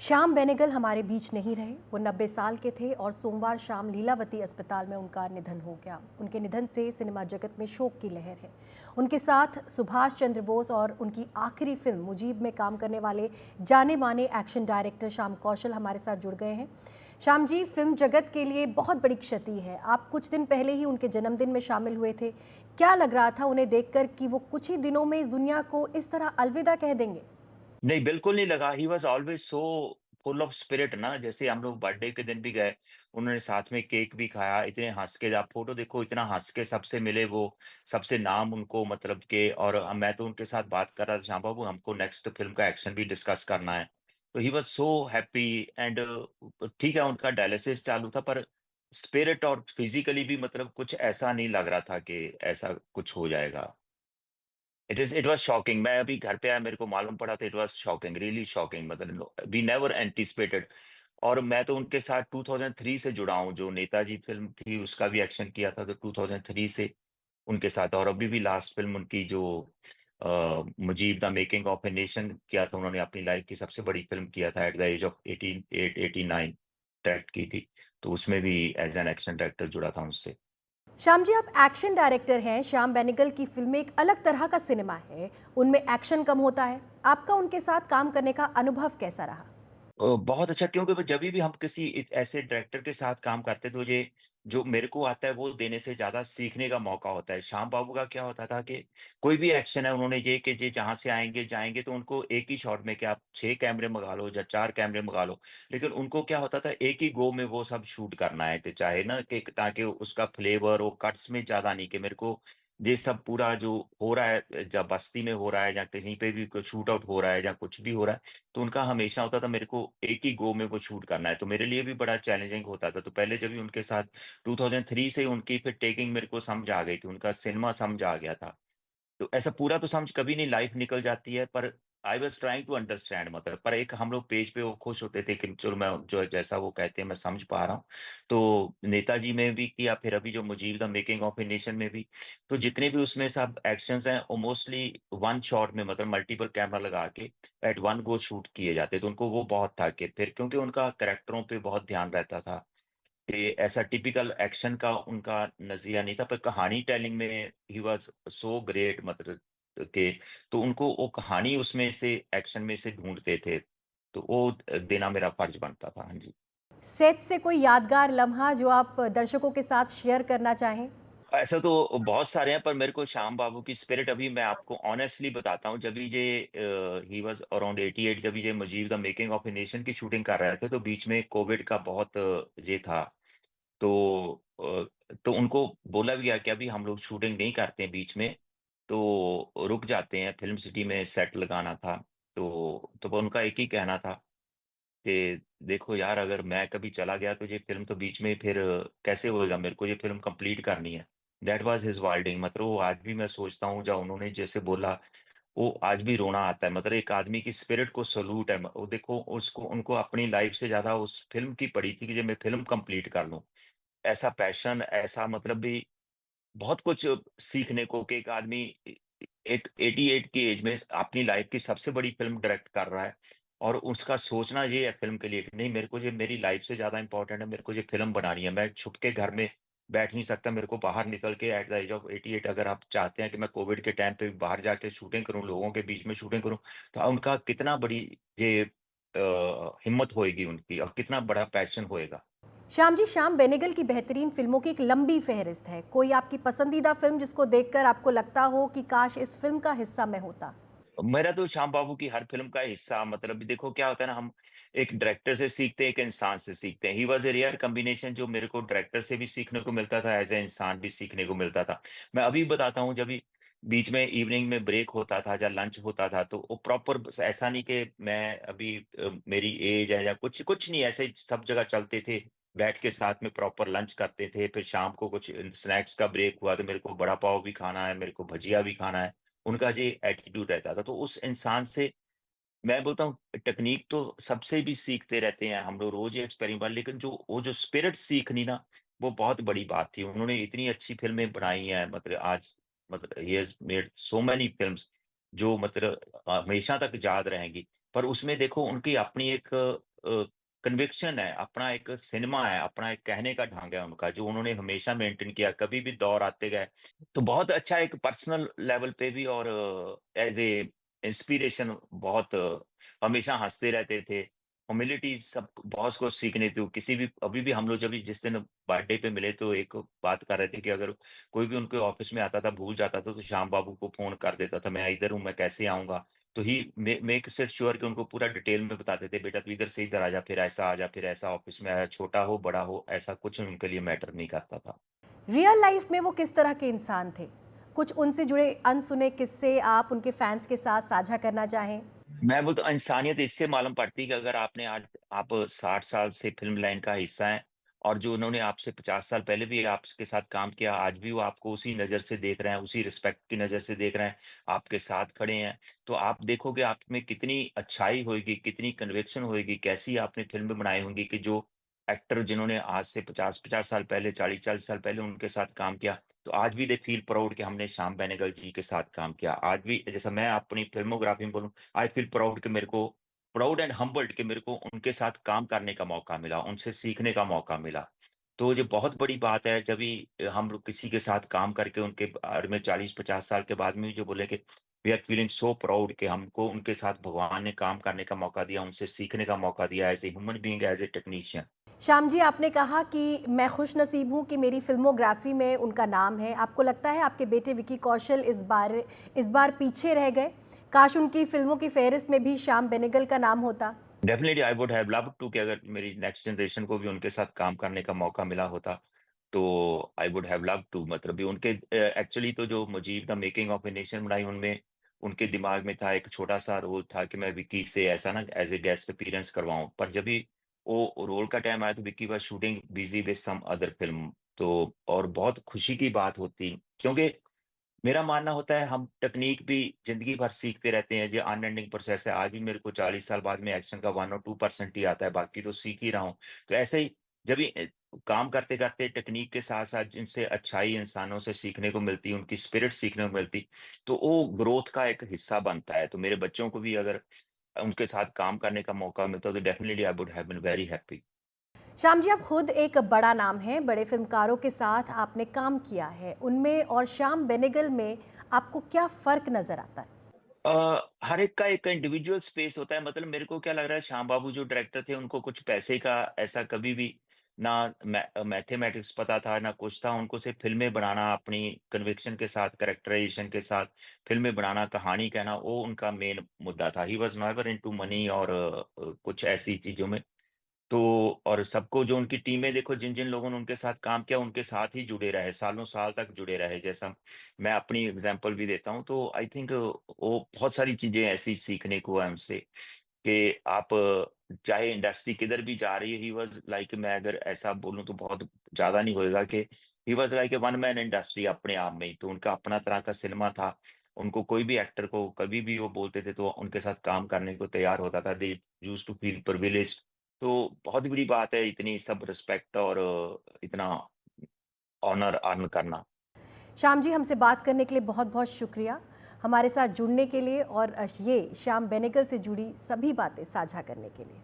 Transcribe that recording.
श्याम बेनेगल हमारे बीच नहीं रहे। वो 90 साल के थे और सोमवार शाम लीलावती अस्पताल में उनका निधन हो गया। उनके निधन से सिनेमा जगत में शोक की लहर है। उनके साथ सुभाष चंद्र बोस और उनकी आखिरी फिल्म मुजीब में काम करने वाले जाने माने एक्शन डायरेक्टर श्याम कौशल हमारे साथ जुड़ गए हैं। श्याम जी, फिल्म जगत के लिए बहुत बड़ी क्षति है। आप कुछ दिन पहले ही उनके जन्मदिन में शामिल हुए थे। क्या लग रहा था उन्हें देखकर कि वो कुछ ही दिनों में इस दुनिया को इस तरह अलविदा कह देंगे? नहीं, बिल्कुल नहीं लगा। He was always so full of spirit ना, जैसे हम लोग बर्थडे के दिन भी गए, उन्होंने साथ में केक भी खाया, इतने हँस के आप फ़ोटो देखो, इतना हँस के सबसे मिले वो, सबसे नाम उनको मतलब के और मैं तो उनके साथ बात कर रहा था, "श्याम बाबू हमको नेक्स्ट फ़िल्म का एक्शन भी डिस्कस करना है।" तो he was so happy and ठीक है, उनका डायलिसिस चालू था पर स्पिरिट और फिज़िकली भी मतलब कुछ ऐसा नहीं लग रहा था कि ऐसा कुछ हो जाएगा। It was shocking. मैं अभी घर पे आया, मेरे को मालूम पड़ा तो it was shocking, really shocking, मतलब वी नेवर एंटीसिपेटेड। और मैं तो उनके साथ 2003 से जुड़ा हूँ, जो नेताजी फ़िल्म थी उसका भी एक्शन किया था तो 2003 से उनके साथ, और अभी भी लास्ट फ़िल्म उनकी जो Mujib the making of a nation किया था उन्होंने, अपनी लाइफ़ की सबसे बड़ी फ़िल्म किया था at the age of 89 direct की थी। तो उसमें भी एज़ एन एक्शन डायरेक्टर जुड़ा था उनसे। श्याम जी, आप एक्शन डायरेक्टर हैं। श्याम बेनेगल की फिल्में एक अलग तरह का सिनेमा है। उनमें एक्शन कम होता है। आपका उनके साथ काम करने का अनुभव कैसा रहा? बहुत अच्छा, क्योंकि वो जभी भी हम किसी ऐसे डायरेक्टर के साथ काम करते तो ये जो मेरे को आता है वो देने से ज़्यादा सीखने का मौका होता है। श्याम बाबू का क्या होता था कि कोई भी एक्शन है उन्होंने ये कि ये जहाँ से आएँगे जाएँगे तो उनको एक ही शॉट में, कि आप 6 कैमरे मँगा लो या 4 कैमरे मँगा लो। लेकिन उनको क्या होता था, एक ही गो में वो सब शूट करना है, कि चाहे ना कि ताकि उसका फ्लेवर वो कट्स में ज़्यादा नहीं, कि मेरे को ये सब पूरा जो हो रहा है, जब बस्ती में हो रहा है या कहीं पे भी कोई शूट आउट हो रहा है या कुछ भी हो रहा है, तो उनका हमेशा होता था मेरे को एक ही गो में वो शूट करना है, तो मेरे लिए भी बड़ा चैलेंजिंग होता था। तो पहले जब भी उनके साथ 2003 से उनकी फिर टेकिंग मेरे को समझ आ गई थी, उनका सिनेमा समझ आ गया था। तो ऐसा पूरा तो समझ कभी नहीं, लाइफ निकल जाती है, पर I was trying to understand, मतलब पर एक हम लोग पेज पे वो खुश होते थे कि चलो मैं जो जैसा वो कहते हैं मैं समझ पा रहा हूँ। तो नेताजी में भी किया, फिर अभी जो Mujib the making of a nation में भी, तो जितने भी उसमें सब एक्शंस हैं वो मोस्टली वन शॉट में, मतलब मल्टीपल कैमरा लगा के एट वन गो शूट किए जाते, तो उनको वो बहुत था कि फिर क्योंकि उनका कैरेक्टरों पे बहुत ध्यान रहता था कि ऐसा टिपिकल एक्शन का उनका नज़रिया नहीं था, पर कहानी टेलिंग में ही वाज़ सो ग्रेट, मतलब के तो उनको वो कहानी उसमें से एक्शन में से ढूँढते थे, तो वो देना मेरा फ़र्ज़ बनता था। हाँ जी। सेट से कोई यादगार लम्हा जो आप दर्शकों के साथ शेयर करना चाहें? ऐसा तो बहुत सारे हैं, पर मेरे को श्याम बाबू की स्पिरिट अभी मैं आपको ऑनेस्टली बताता हूँ, जब ये ही वाज़ अराउंड 88, जब ये Mujib the making of a nation की शूटिंग कर रहे थे, तो बीच में कोविड का बहुत ये था। तो तो उनको बोला भी गया कि अभी हम लोग शूटिंग नहीं करते हैं बीच में, तो रुक जाते हैं, फ़िल्म सिटी में सेट लगाना था। तो वो उनका एक ही कहना था कि देखो यार, अगर मैं कभी चला गया तो ये फ़िल्म तो बीच में फिर कैसे होएगा? मेरे को ये फ़िल्म कंप्लीट करनी है। दैट वाज़ हिज़ वर्डिंग, मतलब वो आज भी मैं सोचता हूँ जब उन्होंने जैसे बोला, वो आज भी रोना आता है। मतलब एक आदमी की स्पिरिट को सैल्यूट है। वो देखो, उसको उनको अपनी लाइफ़ से ज़्यादा उस फ़िल्म की पड़ी थी कि ये मैं फ़िल्म कंप्लीट कर लूँ। ऐसा पैशन, ऐसा मतलब भी बहुत कुछ सीखने को, कि एक आदमी एक 88 की एज में अपनी लाइफ की सबसे बड़ी फ़िल्म डायरेक्ट कर रहा है और उसका सोचना ये है फ़िल्म के लिए कि नहीं, मेरे को ये मेरी लाइफ से ज़्यादा इम्पोर्टेंट है, मेरे को ये फ़िल्म बनानी है। मैं छुप के घर में बैठ नहीं सकता, मेरे को बाहर निकल के एट द एज ऑफ 88, अगर आप चाहते हैं कि मैं कोविड के टाइम पे बाहर जाके शूटिंग करूँ, लोगों के बीच में शूटिंग करूँ, तो उनका कितना बड़ी ये हिम्मत होएगी उनकी और कितना बड़ा पैशन होएगा। श्याम जी, श्याम बेनेगल की बेहतरीन फिल्मों की एक लंबी फहरिस्त है। कोई आपकी पसंदीदा फिल्म जिसको देखकर आपको लगता हो कि काश इस फिल्म का हिस्सा मैं होता? मेरा तो श्याम बाबू की हर फ़िल्म का हिस्सा, मतलब देखो क्या होता है ना, हम एक डायरेक्टर से सीखते हैं, एक इंसान से सीखते हैं। He was a rare combination, जो मेरे को डायरेक्टर से भी सीखने को मिलता था, एज़ अ इंसान भी सीखने को मिलता था। मैं अभी बताता हूँ, जब भी बीच में इवनिंग में ब्रेक होता था या लंच होता था, तो वो प्रॉपर बस ऐसा नहीं कि मैं अभी मेरी एज है या कुछ कुछ नहीं, ऐसे ही सब जगह चलते थे। बैठ के साथ में प्रॉपर लंच करते थे, फिर शाम को कुछ स्नैक्स का ब्रेक हुआ तो मेरे को वड़ा पाव भी खाना है, मेरे को भजिया भी खाना है। उनका ये एटीट्यूड रहता था। तो उस इंसान से मैं बोलता हूँ, टेक्नीक तो सबसे भी सीखते रहते हैं हम लोग, रोज़ ही एक्सपेरिमेंट, लेकिन जो वो जो स्पिरिट सीखनी ना, वो बहुत बड़ी बात थी। उन्होंने इतनी अच्छी फ़िल्में बनाई हैं, मतलब आज, मतलब he has made so many films जो मतलब हमेशा तक याद रहेंगी। पर उसमें देखो उनकी अपनी एक कन्विक्शन है, अपना एक सिनेमा है, अपना एक कहने का ढंग है उनका, जो उन्होंने हमेशा मेंटेन किया, कभी भी दौर आते गए। तो बहुत अच्छा एक पर्सनल लेवल पे भी और एज़ ए इंस्पिरेशन बहुत हमेशा हँसते रहते थे। ह्यूमिलिटी सब बहुत कुछ सीखने थे। किसी भी अभी भी हम लोग जब भी जिस दिन बर्थडे पे मिले तो एक बात कर रहे थे कि अगर कोई भी उनके ऑफ़िस में आता था, भूल जाता था, तो श्याम बाबू को फ़ोन कर देता था, मैं इधर हूँ, मैं कैसे आऊँगा? तो ही मेक इट श्योर कि उनको पूरा डिटेल में बताते थे, बेटा तू इधर से इधर आ जा, फिर ऐसा आ जा, फिर ऐसा ऑफिस में आया, छोटा हो, बड़ा हो, ऐसा कुछ उनके लिए मैटर नहीं करता था। रियल लाइफ में वो किस तरह के इंसान थे? कुछ उनसे जुड़े अनसुने किस्से आप उनके फैंस के साथ साझा करना चाहें? मैं बोलता इंसानियत इससे मालूम पड़ती है कि अगर आपने आज आप 60 साल से फ़िल्म लाइन का हिस्सा हैं और जो उन्होंने आपसे 50 साल पहले भी आपके साथ काम किया, आज भी वो आपको उसी नज़र से देख रहे हैं, उसी रिस्पेक्ट की नज़र से देख रहे हैं, आपके साथ खड़े हैं, तो आप देखोगे आप में कितनी अच्छाई होएगी, कितनी कन्विक्शन होएगी, कैसी आपने फ़िल्में बनाई होंगी कि जो एक्टर जिन्होंने आज से 50-50 साल पहले, 40-40 साल पहले उनके साथ काम किया, तो आज भी दे फील प्राउड कि हमने श्याम बेनेगल जी के साथ काम किया। आज भी जैसा मैं अपनी फ़िल्मोग्राफ़ी में बोलूँ, आई फील प्राउड कि मेरे को प्राउड एंड हम्बल्ड कि मेरे को उनके साथ काम करने का मौका मिला, उनसे सीखने का मौका मिला। तो ये बहुत बड़ी बात है जब भी हम लोग किसी के साथ काम करके उनके बारे में 40-50 साल के बाद में भी जो बोले कि we are feeling so proud कि हमको उनके साथ भगवान ने काम करने का मौका दिया, उनसे सीखने का मौका दिया as a human being, as a technician. Shyam ji, आपने कहा कि मैं खुशनसीब हूँ कि मेरी फ़िल्मोग्राफ़ी में उनका नाम है। आपको लगता है आपके बेटे विकी कौशल इस बार पीछे रह गए? काश उनकी फ़िल्मों की फ़हरिस्त में भी श्याम बेनेगल का नाम होता। Definitely I would have loved to कि अगर मेरी नेक्स्ट जनरेशन को भी उनके साथ काम करने का मौका मिला होता, तो I would have loved to मतलब भी उनके एक्चुअली तो जो Mujib the making of a nation बनाई उनमें उनके दिमाग में था एक छोटा-सा रोल था कि मैं विक्की से ऐसा ना एज़ ए गेस्ट अपीयरेंस करवाऊँ। पर जब भी वो रोल का टाइम आया तो Vicky was shooting busy with some other film तो और बहुत खुशी की बात होती क्योंकि मेरा मानना होता है हम टेक्नीक भी ज़िंदगी भर सीखते रहते हैं, ये अनएंडिंग प्रोसेस है। आज भी मेरे को 40 साल बाद में एक्शन का 1 और 2% ही आता है, बाकी तो सीख ही रहा हूँ। तो ऐसे ही जब भी काम करते-करते टेक्नीक के साथ-साथ जिनसे अच्छाई इंसानों से सीखने को मिलती, उनकी स्पिरिट सीखने को मिलती, तो वो ग्रोथ का एक हिस्सा बनता है। तो मेरे बच्चों को भी अगर उनके साथ काम करने का मौका मिलता, तो definitely I would have been very happy. Shyam ji, आप खुद एक बड़ा नाम हैं, बड़े फ़िल्मकारों के साथ आपने काम किया है। उनमें और श्याम बेनेगल में आपको क्या फ़र्क नज़र आता है? हर एक का एक इंडिविजुअल स्पेस होता है मतलब मेरे को क्या लग रहा है श्याम बाबू जो डायरेक्टर थे उनको कुछ पैसे का ऐसा कभी भी ना मैथमेटिक्स पता था ना कुछ था उनको सिर्फ फिल्में बनाना अपनी कन्विक्शन के साथ कैरेक्टराइजेशन के साथ फिल्में बनाना कहानी कहना वो उनका मेन मुद्दा था he was not into money और कुछ ऐसी चीजों में तो और सबको जो उनकी टीमें देखो जिन-जिन लोगों ने उनके साथ काम किया, उनके साथ ही जुड़े रहे, सालों-साल तक जुड़े रहे। जैसा मैं अपनी एग्ज़ाम्पल भी देता हूँ, तो आई थिंक वो बहुत सारी चीज़ें ऐसी सीखने को है उनसे कि आप चाहे इंडस्ट्री किधर भी जा रही है, ही वाज़ लाइक मैं अगर ऐसा बोलूँ तो बहुत ज़्यादा नहीं होएगा कि he was like a one man industry अपने आप में ही। तो उनका अपना तरह का सिनेमा था। उनको कोई भी एक्टर को कभी भी वो बोलते थे, तो उनके साथ काम करने को तैयार होता था। They used to feel privileged तो बहुत बड़ी बात है इतनी सब रिस्पेक्ट और इतना ऑनर अर्न करना। श्याम जी, हमसे बात करने के लिए बहुत-बहुत शुक्रिया। हमारे साथ जुड़ने के लिए और ये श्याम बेनेगल से जुड़ी सभी बातें साझा करने के लिए।